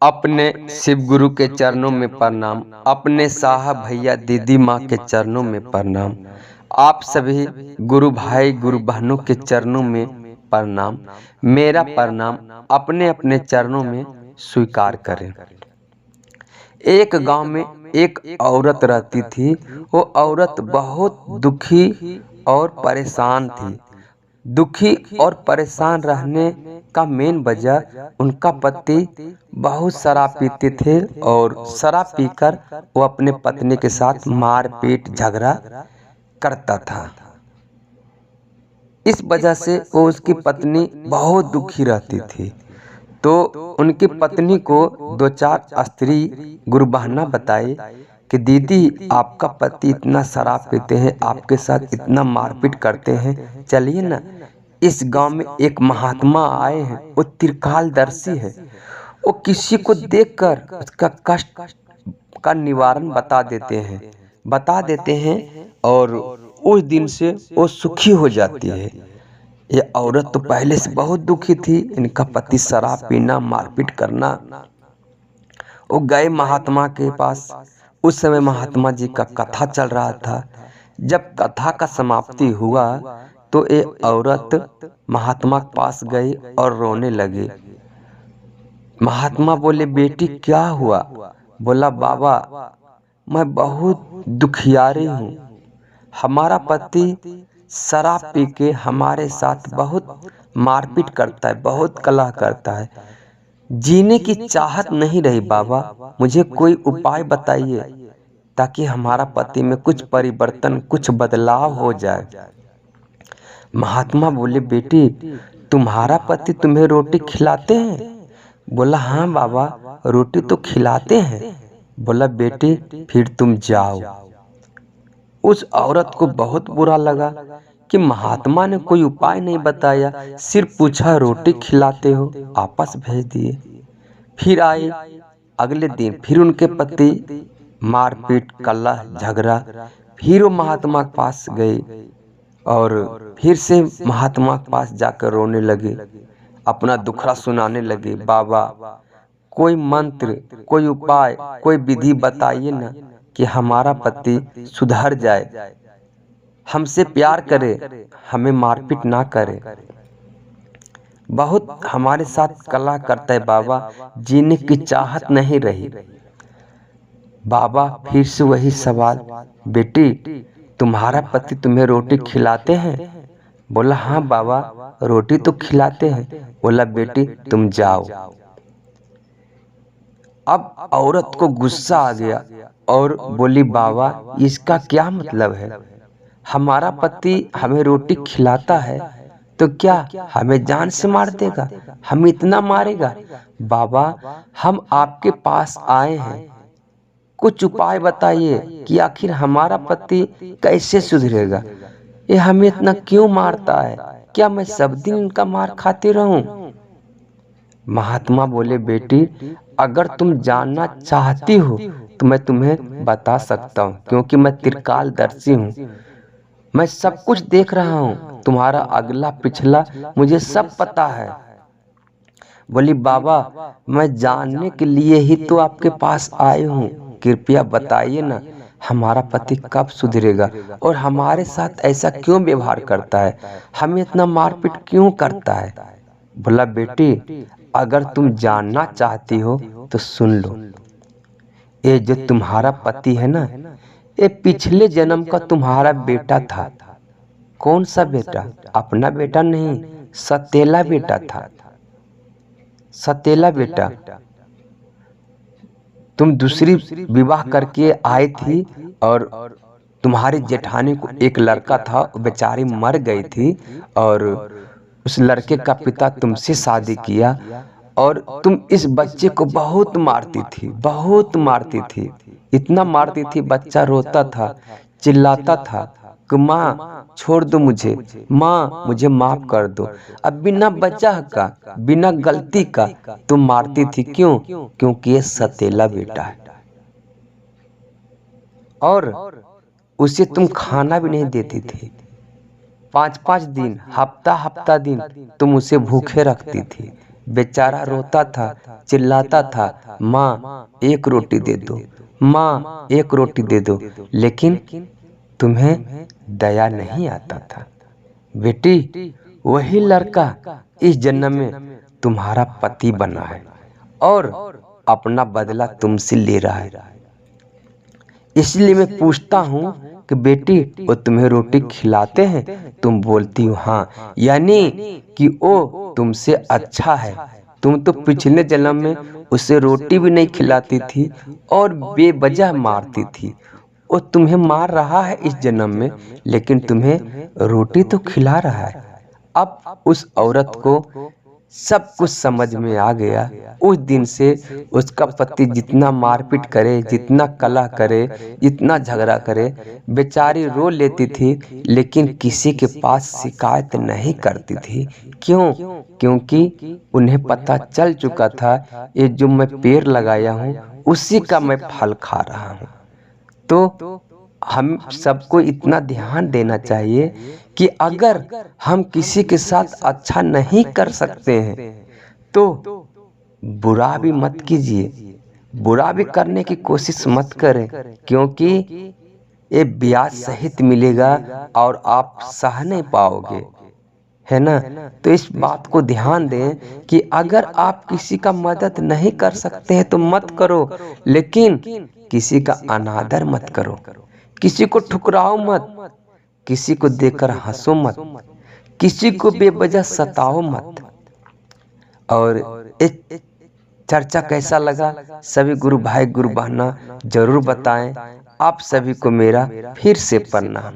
अपने शिव गुरु के चरणों में प्रणाम। अपने साहब भैया दीदी माँ के चरणों में प्रणाम। आप सभी गुरु भाई गुरु बहनों के चरणों में प्रणाम। मेरा प्रणाम अपने अपने चरणों में स्वीकार करें। एक गांव में एक औरत रहती थी। वो औरत बहुत दुखी और परेशान थी। दुखी और परेशान रहने का मेन वजह उनका पति बहुत शराब पीते थे और शराब पीकर वो अपने पत्नी के साथ मारपीट झगड़ा करता था। इस वजह से वो उसकी पत्नी बहुत दुखी रहती थी। तो उनकी पत्नी को दो चार स्त्री गुरु बहना बताई कि दीदी आपका पति इतना शराब पीते हैं, आपके साथ इतना मारपीट करते हैं, चलिए ना इस गांव में एक महात्मा आए हैं, वो त्रिकालदर्शी है। वो किसी को देखकर उसका कष्ट का निवारण बता देते हैं और उस दिन से वो सुखी हो जाती है। ये औरत तो पहले से बहुत दुखी थी, इनका पति शराब पीना मारपीट करना। वो गए महात्मा के पास। उस समय महात्मा जी का कथा चल रहा था। जब कथा का समाप्ति हुआ तो ये औरत महात्मा के पास गई और रोने लगी। महात्मा बोले, बेटी क्या हुआ? बोला, बाबा मैं बहुत दुखियारी हूँ। हमारा पति शराब पी के हमारे साथ बहुत मारपीट करता है, बहुत कलह करता है। जीने की चाहत नहीं रही बाबा, मुझे कोई उपाय बताइए ताकि हमारा पति में कुछ परिवर्तन, कुछ बदलाव हो जाए। महात्मा बोले, बेटी तुम्हारा पति तुम्हें रोटी खिलाते हैं? बोला, हाँ बाबा रोटी तो खिलाते हैं। बोला, बेटी फिर तुम जाओ। उस औरत को बहुत बुरा लगा कि महात्मा ने कोई उपाय नहीं बताया, सिर्फ पूछा रोटी खिलाते हो, आपस भेज दिए। फिर आए अगले दिन, फिर उनके पति मारपीट कलह झगड़ा। फिर वो महात्मा के पास गए और फिर से महात्मा के पास जाकर रोने लगे, अपना दुखड़ा सुनाने लगे। बाबा कोई मंत्र, कोई उपाय, कोई विधि बताइए ना कि हमारा पति सुधर जाए, हमसे प्यार करे, हमें मारपीट ना करे। बहुत हमारे साथ कलह करता है बाबा, जीने की चाहत नहीं रही। बाबा फिर से वही सवाल, बेटी तुम्हारा पति तुम्हें रोटी खिलाते हैं? बोला, हाँ बाबा रोटी तो खिलाते हैं। बोला, बेटी तुम जाओ। अब औरत को गुस्सा आ गया और बोली, बाबा इसका क्या मतलब है? हमारा पति हमें रोटी खिलाता है तो क्या हमें जान से मार देगा, हम इतना मारेगा? बाबा हम आपके पास आए हैं, कुछ उपाय बताइए कि आखिर हमारा पति कैसे सुधरेगा। ये हमें इतना क्यों मारता है, क्या मैं सब दिन इनका मार खाती रहूं? महात्मा बोले, बेटी अगर तुम जानना चाहती हो तो मैं तुम्हें बता सकता हूँ, क्योंकि मैं त्रिकालदर्शी हूँ। मैं सब कुछ देख रहा हूँ, तुम्हारा अगला पिछला मुझे सब पता है। बोली, बाबा मैं जानने के लिए ही तो आपके पास आई हूँ, कृपया बताइए ना हमारा पति कब सुधरेगा और हमारे साथ ऐसा क्यों व्यवहार करता है, हमें इतना मारपीट क्यों करता है। बोला, बेटी अगर तुम जानना चाहती हो तो सुन लो। ये जो तुम्हारा पति है ना, ये पिछले जन्म का तुम्हारा बेटा था। कौन सा बेटा? अपना बेटा नहीं, सतेला बेटा था। सतेला बेटा, तुम दूसरी विवाह करके आई थी और तुम्हारी जेठानी को एक लड़का था, बेचारी मर गई थी और उस लड़के का पिता तुमसे शादी किया और तुम इस बच्चे को बहुत मारती थी, बहुत मारती थी, इतना मारती थी बच्चा रोता था, चिल्लाता था कि माँ छोड़ दो मुझे, माँ मुझे माफ कर दो। अब बिना वजह का, बिना गलती का तुम मारती थी, क्यों? क्योंकि ये सतेला बेटा है और उसे तुम खाना भी नहीं देती थी। 5-5 दिन, हफ्ता हफ्ता दिन तुम उसे भूखे रखती थी। बेचारा रोता था, चिल्लाता था, माँ एक रोटी दे दो, माँ एक रोटी दे दो, लेकिन तुम्हें दया नहीं आता था। बेटी, वही लड़का इस जन्म में तुम्हारा पति बना है और अपना बदला तुमसे ले रहा है। इसलिए मैं पूछता हूँ कि बेटी, वो तुम्हें रोटी खिलाते हैं? तुम बोलती हो हाँ, यानी कि वो तुमसे अच्छा है। तुम तो पिछले जन्म में उसे रोटी भी नहीं खिलाती थी और बेवजह मारती थी। वो तुम्हें मार रहा है इस जन्म में, लेकिन तुम्हें रोटी तो खिला रहा है। अब उस औरत को सब कुछ समझ में आ गया। उस दिन से उसका पति जितना मारपीट करे, जितना कलह करे, जितना झगड़ा करे, बेचारी रो लेती थी, लेकिन किसी के पास शिकायत नहीं करती थी। क्यों? क्योंकि उन्हें पता चल चुका था, ये जो मैं पेड़ लगाया हूँ उसी का मैं फल खा रहा हूँ। तो हम सबको इतना ध्यान देना चाहिए कि अगर हम किसी के साथ अच्छा नहीं कर सकते हैं तो बुरा भी मत कीजिए, बुरा भी करने की कोशिश मत करें, क्योंकि ये ब्याज सहित मिलेगा और आप सह नहीं पाओगे, है ना। तो इस बात को ध्यान दें कि अगर आप किसी का मदद नहीं कर सकते हैं तो मत करो, लेकिन किसी का अनादर मत करो, किसी को ठुकराओ मत, किसी को देखकर हंसो मत, किसी को बेवजह सताओ मत। और एक चर्चा कैसा लगा सभी गुरु भाई गुरु बहना जरूर बताएं। आप सभी को मेरा फिर से प्रणाम।